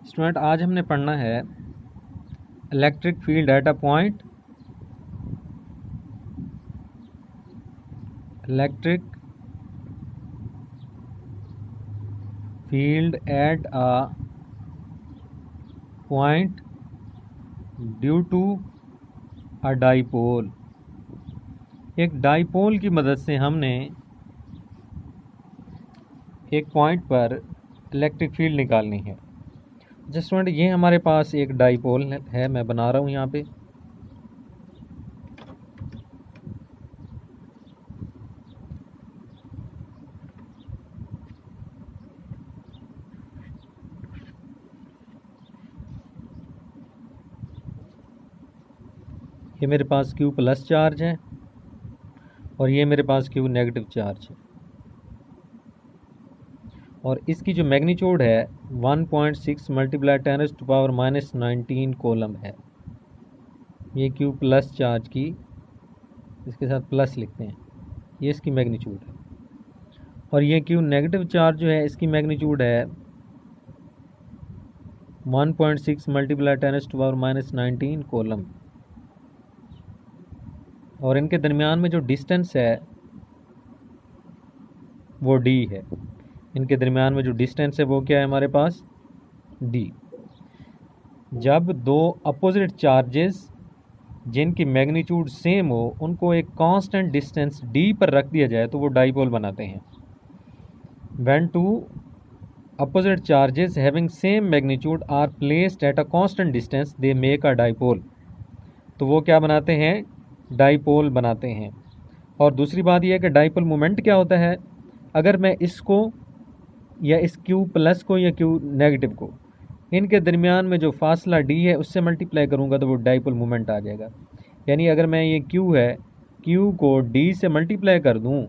Student आज हमने पढ़ना है electric field at a point, electric field at a point due to a dipole. एक डाइपोल की मदद से हमने एक पॉइंट पर इलेक्ट्रिक फील्ड निकालनी है। जस्ट स्टूडेंट ये हमारे पास एक डाइपोल है, मैं बना रहा हूँ यहाँ पे। ये मेरे पास Q प्लस चार्ज है और ये मेरे पास Q नेगेटिव चार्ज है, और इसकी जो मैग्नीट्यूड है 1.6 मल्टीप्लाई 10⁻⁻19 कोलम है। ये Q प्लस चार्ज की, इसके साथ प्लस लिखते हैं, ये इसकी मैग्नीट्यूड है। और ये Q नेगेटिव चार्ज जो है इसकी मैग्नीट्यूड है 1.6 मल्टीप्लाई 10⁻⁻19 कोलम। और इनके दरमियान में जो डिस्टेंस है वो d है। इनके दरमियान में जो डिस्टेंस है वो क्या है हमारे पास, d। जब दो अपोजिट चार्जेस जिनकी मैग्नीट्यूड सेम हो उनको एक कांस्टेंट डिस्टेंस d पर रख दिया जाए तो वो डाइपोल बनाते हैं। When two opposite charges having same magnitude are placed at a constant distance they make a dipole. तो वो क्या बनाते हैं, डाइपोल बनाते हैं। और दूसरी बात यह है कि डाइपोल मोमेंट क्या होता है, अगर मैं इसको या इस Q प्लस को या Q नेगेटिव को, इनके दरमियान में जो फासला d है उससे मल्टीप्लाई करूँगा तो वो डाइपोल मोमेंट आ जाएगा। यानी अगर मैं ये Q है, Q को d से मल्टीप्लाई कर दूँ,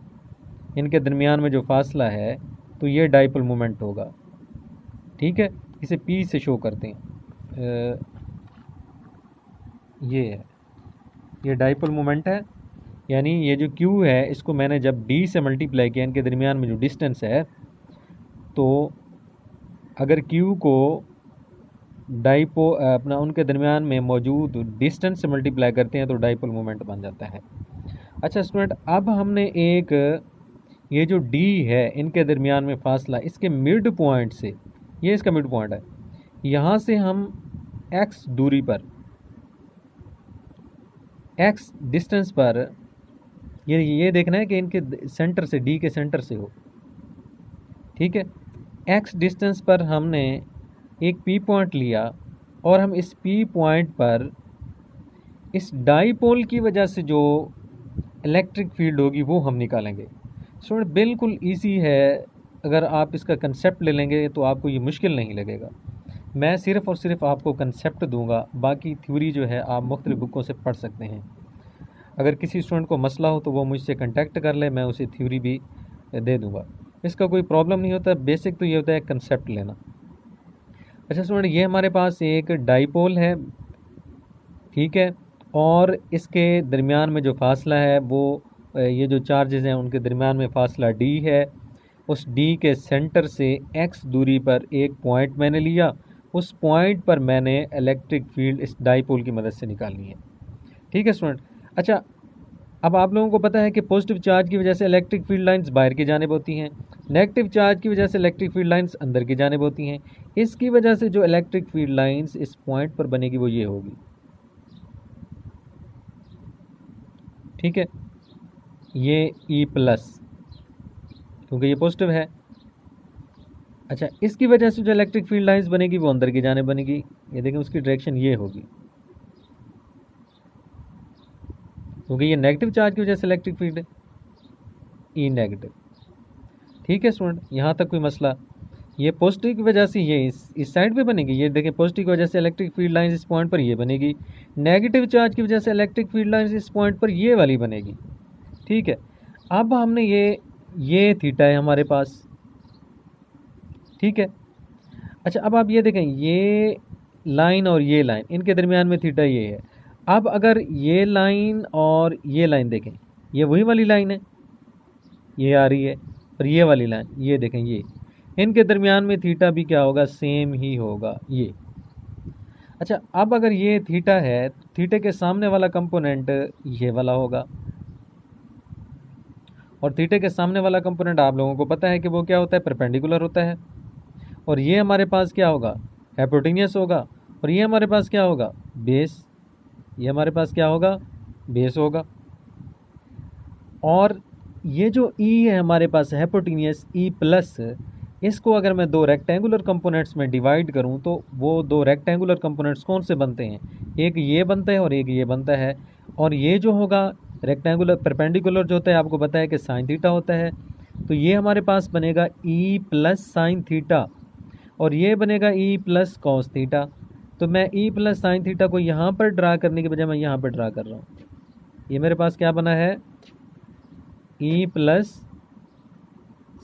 इनके दरमियान में जो फासला है, तो ये डाइपोल मोमेंट होगा। ठीक है, इसे P से शो करते हैं। ये है, ये डाइपोल मोमेंट है। यानी ये जो Q है इसको मैंने जब d से मल्टीप्लाई किया, इनके दरमियान में जो डिस्टेंस है, तो अगर Q को अपना उनके दरमियान में मौजूद डिस्टेंस से मल्टीप्लाई करते हैं तो डाइपोल मोमेंट बन जाता है। अच्छा स्टूडेंट, अब हमने एक ये जो d है इनके दरमियान में फासला, इसके मिड पॉइंट से, ये इसका मिड पॉइंट है, यहाँ से हम x दूरी पर, x डिस्टेंस पर, ये देखना है कि इनके सेंटर से, d के सेंटर से हो। ठीक है, x डिस्टेंस पर हमने एक P पॉइंट लिया और हम इस P पॉइंट पर इस डाइपोल की वजह से जो इलेक्ट्रिक फील्ड होगी वो हम निकालेंगे। स्टूडेंट बिल्कुल इजी है, अगर आप इसका कंसेप्ट ले लेंगे तो आपको ये मुश्किल नहीं लगेगा। मैं सिर्फ़ और सिर्फ आपको कंसेप्ट दूंगा, बाकी थ्योरी जो है आप मुख्तलिफ बुकों से पढ़ सकते हैं। अगर किसी स्टूडेंट को मसला हो तो वो मुझसे कांटेक्ट कर ले, मैं उसे थ्योरी भी दे दूंगा। इसका कोई प्रॉब्लम नहीं होता, बेसिक तो ये होता है कंसेप्ट लेना। अच्छा स्टूडेंट, ये हमारे पास एक डाइपोल है, ठीक है, और इसके दरमियान में जो फासला है वो, ये जो चार्जेस हैं उनके दरमियान में फासला d है। उस d के सेंटर से x दूरी पर एक पॉइंट मैंने लिया, उस पॉइंट पर मैंने इलेक्ट्रिक फील्ड इस डाइपोल की मदद से निकालनी है। ठीक है स्टूडेंट। अच्छा, अब आप लोगों को पता है कि पॉजिटिव चार्ज की वजह से इलेक्ट्रिक फील्ड लाइंस बाहर की जानिब होती हैं, नेगेटिव चार्ज की वजह से इलेक्ट्रिक फील्ड लाइंस अंदर की जानिब होती हैं। इसकी वजह से जो इलेक्ट्रिक फील्ड लाइंस इस पॉइंट पर बनेगी वो ये होगी। ठीक है, ये E प्लस, क्योंकि ये पॉजिटिव है। अच्छा, इसकी वजह से जो इलेक्ट्रिक फील्ड लाइंस बनेगी वो अंदर की जानिब बनेगी। ये देखें, उसकी डायरेक्शन ये होगी, क्योंकि ये नेगेटिव चार्ज की वजह से इलेक्ट्रिक फील्ड है, E नेगेटिव। ठीक है स्टूडेंट, यहाँ तक कोई मसला। ये पॉजिटिव की वजह से ये इस साइड पे बनेगी, ये देखें, पॉजिटिव की वजह से इलेक्ट्रिक फील्ड लाइंस इस पॉइंट पर ये बनेगी, नेगेटिव चार्ज की वजह से इलेक्ट्रिक फील्ड लाइंस इस पॉइंट पर ये वाली बनेगी। ठीक है, अब हमने ये थीटा है हमारे पास। ठीक है, अच्छा अब आप ये देखें, ये लाइन और ये लाइन, इनके दरमियान में थीटा ये है। अब अगर ये लाइन और ये लाइन देखें, ये वही वाली लाइन है, ये आ रही है, और ये वाली लाइन ये देखें, ये इनके दरमियान में थीटा भी क्या होगा, सेम ही होगा ये। अच्छा, अब अगर ये थीटा है, थीटे के सामने वाला कंपोनेंट ये वाला होगा, और थीटे के सामने वाला कंपोनेंट आप लोगों को पता है कि वो क्या होता है, परपेंडिकुलर होता है। और ये हमारे पास क्या होगा, हाइपोटेन्यूस होगा। और ये हमारे पास क्या होगा, बेस। ये हमारे पास क्या होगा, बेस होगा। और ये जो ई है हमारे पास हाइपोटेन्यूस ई प्लस, इसको अगर मैं दो रेक्टेंगुलर कंपोनेंट्स में डिवाइड करूं तो वो दो रेक्टेंगुलर कंपोनेंट्स कौन से बनते हैं, एक ये बनता है और एक ये बनता है। और ये जो होगा रेक्टेंगुलर परपेंडिकुलर जो होता है, आपको पता है कि साइन थीटा होता है। तो ये हमारे पास बनेगा ई प्लस साइन थीटा, और ये बनेगा ई प्लस कॉस थीटा। तो मैं ई प्लस साइन थीटा को यहाँ पर ड्रा करने के बजाय मैं यहाँ पर ड्रा कर रहा हूँ। ये मेरे पास क्या बना है, ई प्लस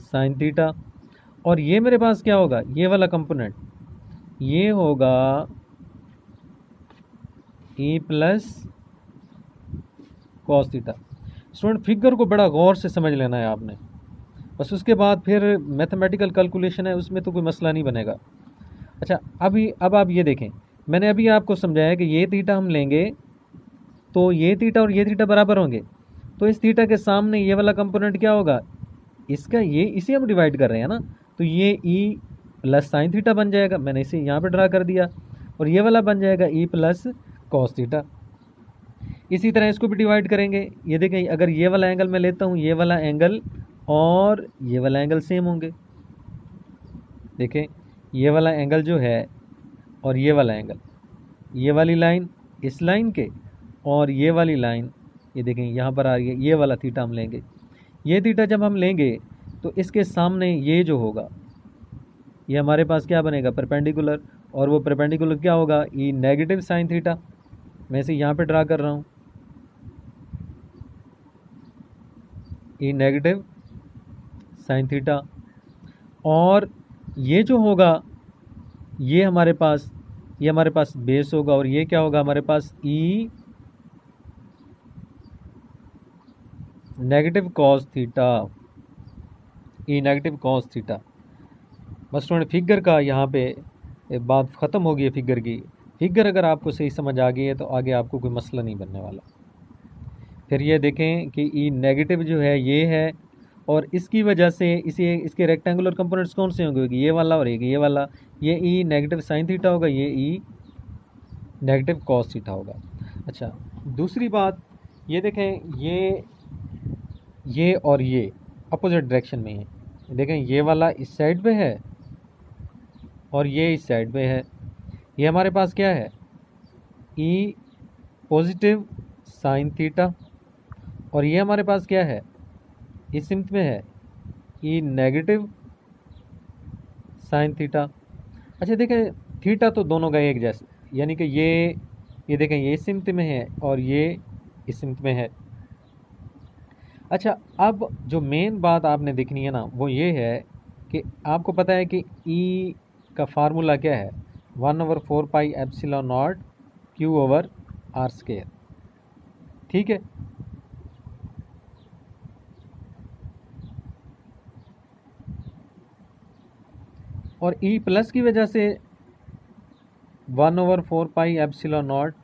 साइन थीटा। और ये मेरे पास क्या होगा, ये वाला कंपोनेंट ये होगा E plus cos theta. Student figure को बड़ा गौर से समझ लेना है आपने, बस उसके बाद फिर मैथमेटिकल कैलकुलेशन है, उसमें तो कोई मसला नहीं बनेगा। अच्छा, अब आप ये देखें, मैंने अभी आपको समझाया कि ये थीटा हम लेंगे तो ये थीटा और ये थीटा बराबर होंगे। तो इस थीटा के सामने ये वाला कंपोनेंट क्या होगा, इसका ये, इसे हम डिवाइड कर रहे हैं ना, तो ये ई प्लस साइन थीटा बन जाएगा, मैंने इसे यहाँ पे ड्रा कर दिया। और ये वाला बन जाएगा ई प्लस कॉस थीटा। इसी तरह इसको भी डिवाइड करेंगे। ये देखें, अगर ये वाला एंगल मैं लेता हूँ, ये वाला एंगल और ये वाला एंगल सेम होंगे। देखें, ये वाला एंगल जो है और ये वाला एंगल, ये वाली लाइन इस लाइन के, और ये वाली लाइन ये देखें यहाँ पर आ रही है, ये वाला थीटा हम लेंगे। ये थीटा जब हम लेंगे तो इसके सामने ये जो होगा, ये हमारे पास क्या बनेगा, परपेंडिकुलर। और वो परपेंडिकुलर क्या होगा, ई नेगेटिव साइन थीटा। मैं इसे यहाँ पे ड्रा कर रहा हूँ, ई नेगेटिव साइन थीटा। और ये जो होगा, ये हमारे पास बेस होगा, और ये क्या होगा हमारे पास, ई नेगेटिव कॉस थीटा, ई नेगेटिव कॉस थीटा। बस स्टूडेंट फिगर का यहाँ पे बात ख़त्म हो गई है। फिगर की, फिगर अगर आपको सही समझ आ गई है तो आगे आपको कोई मसला नहीं बनने वाला। फिर ये देखें कि ई नेगेटिव जो है ये है, और इसकी वजह से इसके रेक्टेंगुलर कंपोनेंट्स कौन से होंगे, ये वाला और एक ये वाला। ये ई नेगेटिव साइन थीटा होगा, ये ई नेगेटिव कॉस थीटा होगा। अच्छा, दूसरी बात ये देखें, ये और ये अपोजिट डायरेक्शन में है। देखें, ये वाला इस साइड पे है और ये इस साइड पे है। ये हमारे पास क्या है, ई पॉजिटिव साइन थीटा, और ये हमारे पास क्या है, इस सिमत में है ई नेगेटिव साइन थीटा। अच्छा देखें, थीटा तो दोनों का एक जैसे, यानी कि ये देखें, ये इस सिमत में है और ये इस सिमत में है। अच्छा, अब जो मेन बात आपने देखनी है ना, वो ये है कि आपको पता है कि ई का फार्मूला क्या है, 1/4 pi epsilon naught q over r square. ठीक है, और ई प्लस की वजह से 1/4 pi epsilon naught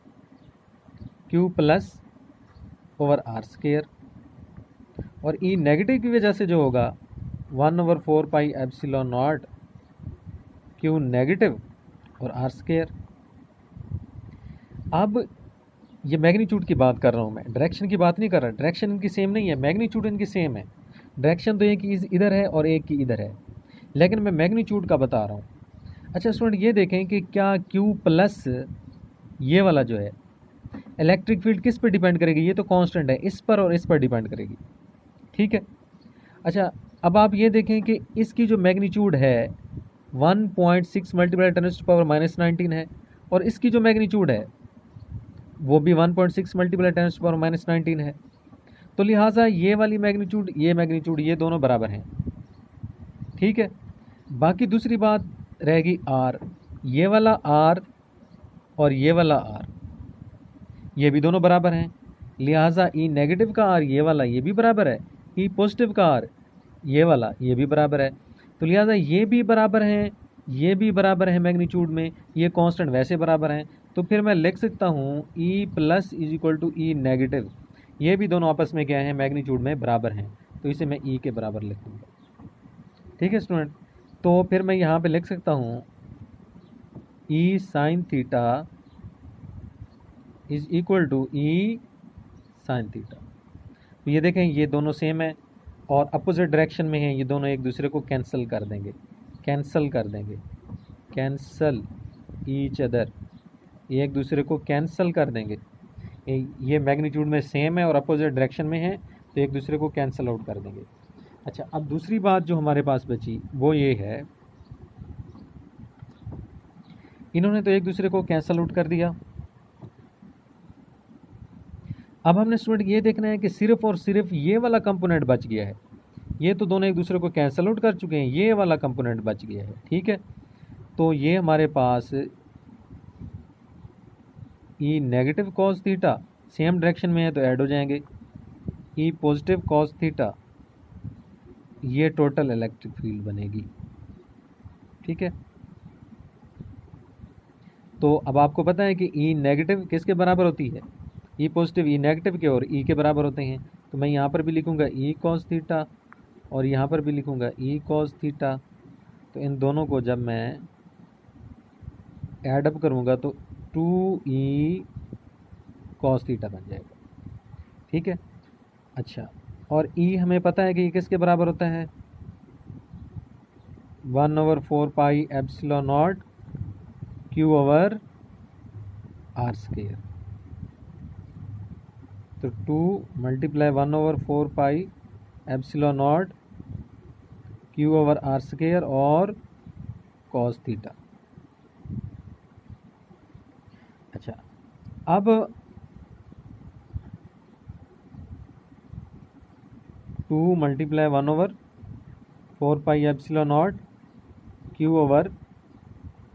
q plus over r square. और ई नेगेटिव की वजह से जो होगा 1/4 pi epsilon naught q negative और आर स्क्वायर। अब ये मैग्नीट्यूड की बात कर रहा हूँ मैं, डायरेक्शन की बात नहीं कर रहा। डायरेक्शन इनकी सेम नहीं है, मैग्नीट्यूड इनकी सेम है। डायरेक्शन तो एक की इधर है और एक की इधर है, लेकिन मैं मैग्नीट्यूड का बता रहा हूँ। अच्छा स्टूडेंट, ये देखें कि क्या क्यू प्लस ये वाला जो है, इलेक्ट्रिक फील्ड किस पर डिपेंड करेगी, ये तो कांस्टेंट है, इस पर और इस पर डिपेंड करेगी। ठीक है। अच्छा, अब आप ये देखें कि इसकी जो मैग्नीट्यूड है 1.6 मल्टीप्लाई 10⁻⁻19 है, और इसकी जो मैग्नीट्यूड है वो भी 1.6 मल्टीप्लाई 10⁻⁻19 है। तो लिहाजा ये वाली मैग्नीट्यूड, ये दोनों बराबर हैं। ठीक है। बाकी दूसरी बात रहेगी आर, ये वाला आर और ये वाला आर, ये भी दोनों बराबर हैं। लिहाजा ई नेगेटिव का आर ये वाला ये भी बराबर है, ई पॉजिटिव का आर ये वाला ये भी बराबर है। तो लिहाजा ये भी बराबर हैं, ये भी बराबर है मैग्नीट्यूड में, ये कांस्टेंट वैसे बराबर हैं, तो फिर मैं लिख सकता हूँ E plus is equal to E negative. ये भी दोनों आपस में क्या है, मैग्नीट्यूड में बराबर हैं, तो इसे मैं ई के बराबर लिख दूँगा। ठीक है स्टूडेंट, तो फिर मैं यहाँ पे लिख सकता हूँ E sine theta is equal to E sine theta. तो ये देखें ये दोनों सेम है और अपोजिट डायरेक्शन में हैं, ये दोनों एक दूसरे को कैंसिल कर देंगे, कैंसिल कर देंगे, कैंसल ईच अदर, ये एक दूसरे को कैंसिल कर देंगे। ये मैग्नीट्यूड में सेम है और अपोजिट डायरेक्शन में है, तो एक दूसरे को कैंसिल आउट कर देंगे। अच्छा, अब दूसरी बात जो हमारे पास बची वो ये है, इन्होंने तो एक दूसरे को कैंसिल आउट कर दिया। अब हमने स्टूडेंट ये देखना है कि सिर्फ और सिर्फ ये वाला कंपोनेंट बच गया है। ये तो दोनों एक दूसरे को कैंसिल आउट कर चुके हैं, ये वाला कंपोनेंट बच गया है। ठीक है, तो ये हमारे पास E negative cos theta same direction में है तो ऐड हो जाएंगे, ई पॉजिटिव कॉस थीटा, ये टोटल इलेक्ट्रिक फील्ड बनेगी। ठीक है, तो अब आपको पता है कि ई नेगेटिव किसके बराबर होती है, ई पॉजिटिव ई नेगेटिव के और ई के बराबर होते हैं। तो मैं यहाँ पर भी लिखूँगा ई कॉस थीटा और यहाँ पर भी लिखूँगा ई कॉस थीटा। तो इन दोनों को जब मैं ऐड अप करूँगा तो 2e कॉस थीटा बन जाएगा। ठीक है, अच्छा, और e हमें पता है कि ये किसके बराबर होता है, 1/4 pi epsilon naught q over r square. तो 2 multiply 1/4 pi epsilon naught q over r square और कॉस थीटा। अच्छा, अब 2 multiply 1/4 pi epsilon naught q over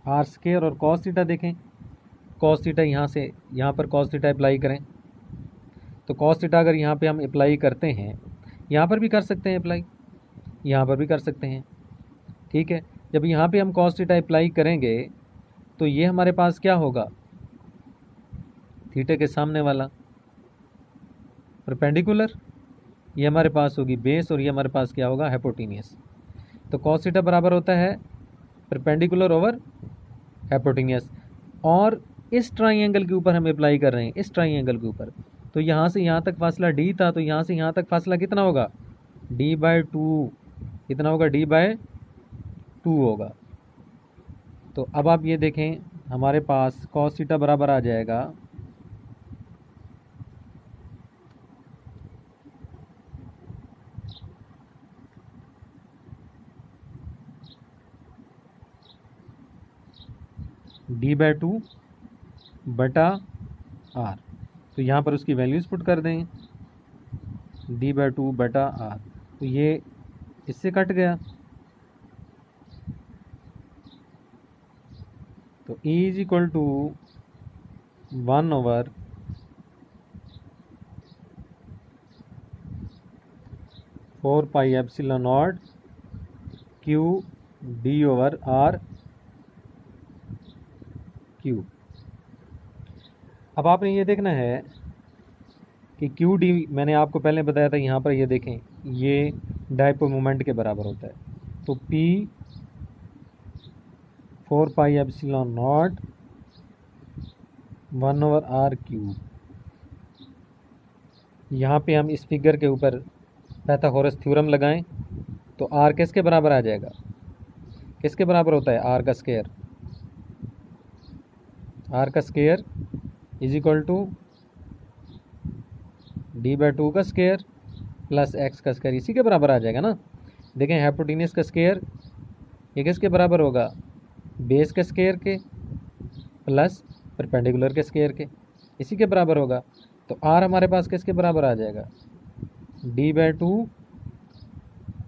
r square और कॉस थीटा देखें, कॉस थीटा यहाँ से यहाँ पर कॉस थीटा अप्लाई करें, तो कॉस थीटा अगर यहाँ पे हम अप्लाई करते हैं, यहाँ पर भी कर सकते हैं अप्लाई, यहाँ पर भी कर सकते हैं। ठीक है, जब यहाँ पे हम कॉस थीटा अप्लाई करेंगे तो ये हमारे पास क्या होगा, थीटा के सामने वाला परपेंडिकुलर, ये हमारे पास होगी बेस और ये हमारे पास क्या होगा, हाइपोटेन्यूस। तो कॉस थीटा बराबर होता है परपेंडिकुलर ओवर हाइपोटेन्यूस, और इस ट्राइंगल के ऊपर हम अप्लाई कर रहे हैं, इस ट्राइंगल के ऊपर। तो यहाँ से यहाँ तक फासला d था, तो यहाँ से यहाँ तक फासला कितना होगा, d/2, कितना होगा, d/2 होगा। तो अब आप ये देखें हमारे पास कॉस थीटा बराबर आ जाएगा d/2 बटा r। तो यहाँ पर उसकी वैल्यूज़ पुट कर दें, d/2 बटा r, तो ये इससे कट गया। तो E is equal to 1/4 pi epsilon naught q d over r cube. अब आपने ये देखना है कि क्यू डी, मैंने आपको पहले बताया था, यहाँ पर ये देखें ये डायपोल मोमेंट के बराबर होता है। तो P 4 pi epsilon not 1/r cube. यहाँ पे हम इस फिगर के ऊपर पाइथागोरस थ्योरम लगाएं तो r किसके बराबर आ जाएगा, किसके बराबर होता है, r का स्क्वायर, r का square is equal to d/2 का स्क्वायर प्लस x का स्क्वायर, इसी के बराबर आ जाएगा ना। देखें हाइपोटेन्यूस का स्क्वायर ये किसके बराबर होगा, बेस के स्क्वायर के प्लस परपेंडिकुलर के स्क्वायर के, इसी के बराबर होगा। तो r हमारे पास किसके बराबर आ जाएगा, d/2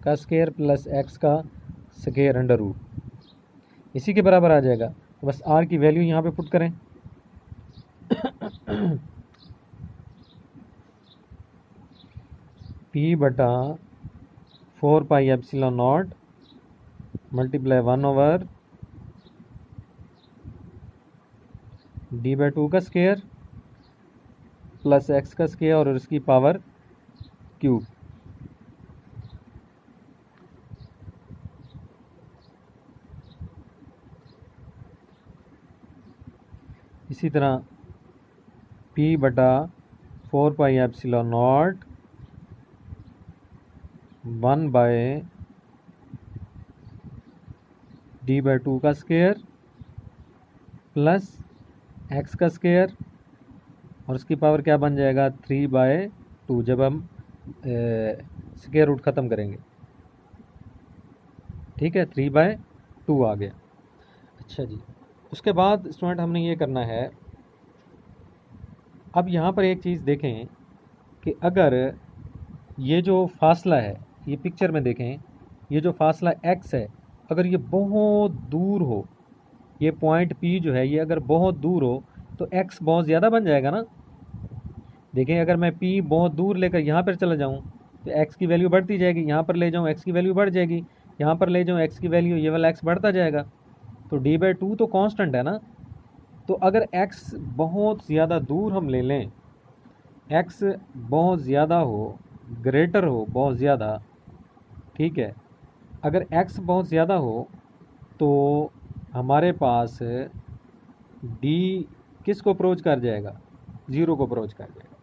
का स्क्वायर प्लस x का स्क्वायर अंडर रूट, इसी के बराबर आ जाएगा। तो बस r की वैल्यू यहाँ पे पुट करें P/4 pi epsilon not multiply 1/d/2 का स्क्वायर प्लस x का स्क्वायर और इसकी पावर क्यूब। इसी तरह p/4πε0 1/d/2 का स्क्वायर प्लस x का स्क्वायर और उसकी पावर क्या बन जाएगा 3/2 जब हम स्क्वायर रूट ख़त्म करेंगे। ठीक है, 3/2 आ गया। अच्छा जी, उसके बाद स्टूडेंट हमने ये करना है, अब यहाँ पर एक चीज़ देखें कि अगर ये जो फासला है, ये पिक्चर में देखें, ये जो फासला x है, अगर ये बहुत दूर हो, ये पॉइंट P जो है ये अगर बहुत दूर हो तो x बहुत ज़्यादा बन जाएगा ना। देखें, अगर मैं P बहुत दूर लेकर यहाँ पर चला जाऊँ तो x की वैल्यू बढ़ती जाएगी, यहाँ पर ले जाऊँ x की वैल्यू बढ़ जाएगी, यहाँ पर ले जाऊँ x की वैल्यू, ये वाला x बढ़ता जाएगा। तो d/2 तो कांस्टेंट है ना। तो अगर x बहुत ज़्यादा दूर हम ले लें, x बहुत ज़्यादा हो, ग्रेटर हो बहुत ज़्यादा, ठीक है, अगर x बहुत ज़्यादा हो तो हमारे पास d किस को अप्रोच कर जाएगा, 0 को अप्रोच कर जाएगा,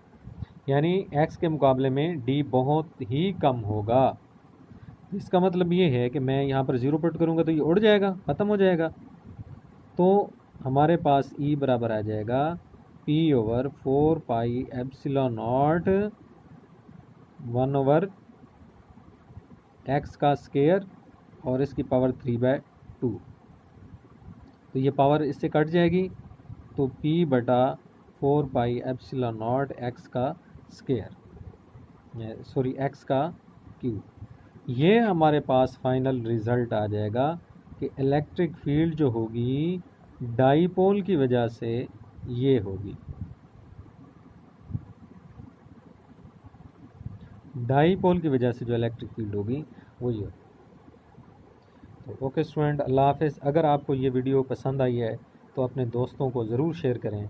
यानी x के मुकाबले में d बहुत ही कम होगा। इसका मतलब ये है कि मैं यहाँ पर 0 पुट करूँगा तो ये उड़ जाएगा, ख़त्म हो जाएगा। तो हमारे पास E बराबर आ जाएगा p/4πε0 1/x का स्क्वायर और इसकी पावर 3/2। तो ये पावर इससे कट जाएगी, तो p/4πε0 x का स्क्वायर, सॉरी x का क्यूब। ये हमारे पास फाइनल रिज़ल्ट आ जाएगा कि इलेक्ट्रिक फील्ड जो होगी डाईपोल की वजह से ये होगी, डाईपोल की वजह से जो इलेक्ट्रिक फील्ड होगी वो ये। तो ओके स्टूडेंट, अल्लाह हाफ़िज़। अगर आपको ये वीडियो पसंद आई है तो अपने दोस्तों को ज़रूर शेयर करें।